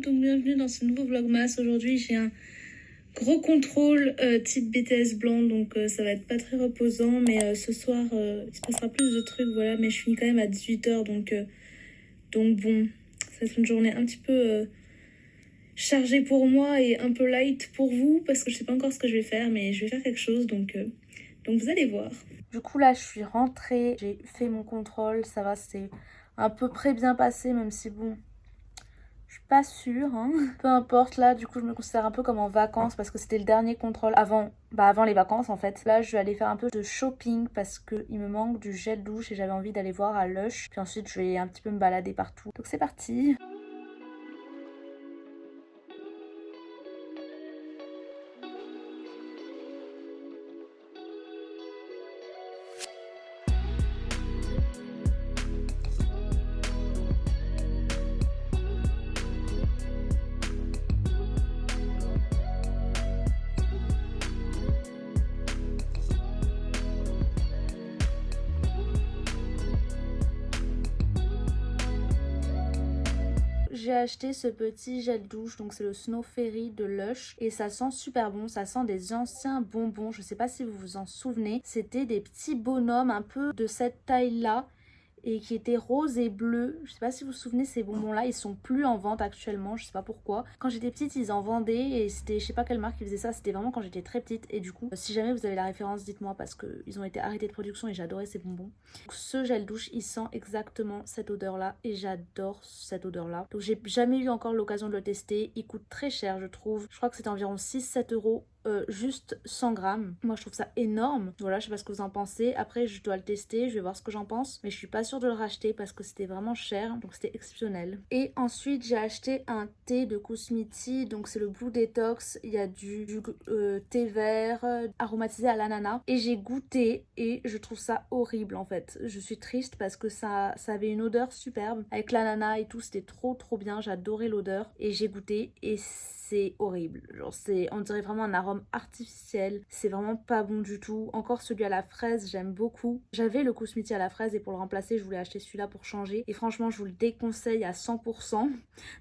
donc bienvenue dans ce nouveau vlogmas. Aujourd'hui j'ai un gros contrôle type BTS blanc, donc ça va être pas très reposant, mais ce soir il se passera plus de trucs, voilà, mais je finis quand même à 18h, donc bon, ça va être une journée un petit peu chargée pour moi et un peu light pour vous, parce que je sais pas encore ce que je vais faire, mais je vais faire quelque chose, donc vous allez voir. Du coup là je suis rentrée, j'ai fait mon contrôle, ça va, c'est à peu près bien passé, même si bon, je suis pas sûre, hein. Peu importe, là du coup je me considère un peu comme en vacances parce que c'était le dernier contrôle avant les vacances en fait. Là je vais aller faire un peu de shopping parce qu'il me manque du gel douche et j'avais envie d'aller voir à Lush. Puis ensuite je vais un petit peu me balader partout. Donc c'est parti. J'ai acheté ce petit gel douche, donc c'est le Snow Fairy de Lush et ça sent super bon, ça sent des anciens bonbons, je sais pas si vous vous en souvenez, c'était des petits bonhommes un peu de cette taille là et qui étaient roses et bleus. Je sais pas si vous vous souvenez, ces bonbons là ils sont plus en vente actuellement, je sais pas pourquoi. Quand j'étais petite ils en vendaient et c'était, je sais pas quelle marque qui faisait ça, c'était vraiment quand j'étais très petite. Et du coup si jamais vous avez la référence dites-moi parce que ils ont été arrêtés de production et j'adorais ces bonbons. Donc, ce gel douche il sent exactement cette odeur là et j'adore cette odeur là. Donc j'ai jamais eu encore l'occasion de le tester, il coûte très cher je trouve, je crois que c'était environ 6-7 euros. Juste 100 grammes. Moi je trouve ça énorme. Voilà, je sais pas ce que vous en pensez. Après je dois le tester, je vais voir ce que j'en pense. Mais je suis pas sûre de le racheter parce que c'était vraiment cher. Donc c'était exceptionnel. Et ensuite j'ai acheté un thé de Kusmiti. Donc c'est le Blue Detox. Il y a du thé vert aromatisé à l'ananas. Et j'ai goûté et je trouve ça horrible en fait. Je suis triste parce que ça avait une odeur superbe. Avec l'ananas et tout, c'était trop bien. J'adorais l'odeur. Et j'ai goûté et c'est horrible. Genre on dirait vraiment un arôme artificiel, c'est vraiment pas bon du tout. Encore celui à la fraise j'aime beaucoup, j'avais le Kusmiti à la fraise et pour le remplacer je voulais acheter celui-là pour changer et franchement je vous le déconseille à 100%.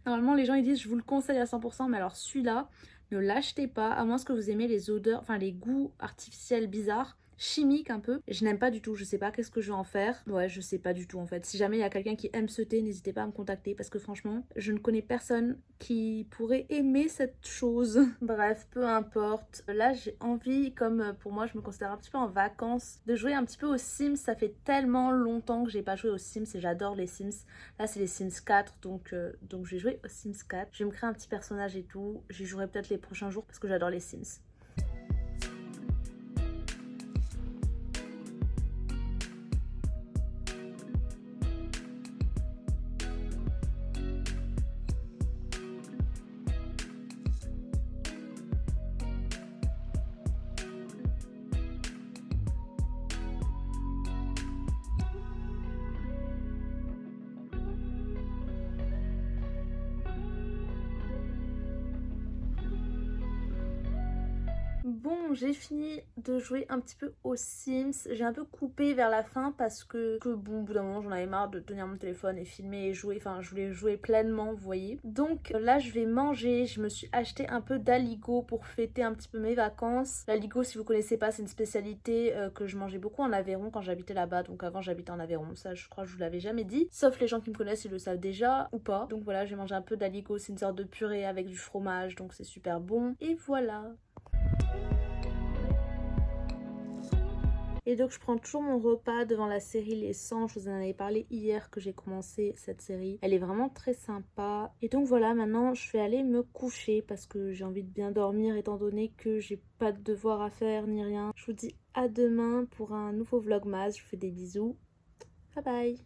Normalement les gens ils disent je vous le conseille à 100%, mais alors celui-là ne l'achetez pas à moins que vous aimez les odeurs, enfin les goûts artificiels bizarres, chimique un peu. Je n'aime pas du tout, je sais pas qu'est-ce que je vais en faire. Ouais, je sais pas du tout en fait. Si jamais il y a quelqu'un qui aime ce thé, n'hésitez pas à me contacter parce que franchement, je ne connais personne qui pourrait aimer cette chose. Bref, peu importe. Là, j'ai envie, comme pour moi, je me considère un petit peu en vacances, de jouer un petit peu aux Sims. Ça fait tellement longtemps que j'ai pas joué aux Sims et j'adore les Sims. Là, c'est les Sims 4, donc je vais jouer aux Sims 4. Je vais me créer un petit personnage et tout. J'y jouerai peut-être les prochains jours parce que j'adore les Sims. Bon, j'ai fini de jouer un petit peu aux Sims. J'ai un peu coupé vers la fin parce que bon, au bout d'un moment, j'en avais marre de tenir mon téléphone et filmer et jouer. Enfin, je voulais jouer pleinement, vous voyez. Donc là, je vais manger. Je me suis acheté un peu d'aligot pour fêter un petit peu mes vacances. L'aligot, si vous connaissez pas, c'est une spécialité que je mangeais beaucoup en Aveyron quand j'habitais là-bas. Donc avant, j'habitais en Aveyron. Ça, je crois que je vous l'avais jamais dit. Sauf les gens qui me connaissent, ils le savent déjà ou pas. Donc voilà, j'ai mangé un peu d'aligot. C'est une sorte de purée avec du fromage. Donc c'est super bon. Et voilà. Et donc je prends toujours mon repas devant la série Les 100. Je vous en avais parlé hier que j'ai commencé cette série. Elle est vraiment très sympa. Et donc voilà, maintenant je vais aller me coucher parce que j'ai envie de bien dormir étant donné que j'ai pas de devoirs à faire ni rien. Je vous dis à demain pour un nouveau vlogmas. Je vous fais des bisous. Bye bye.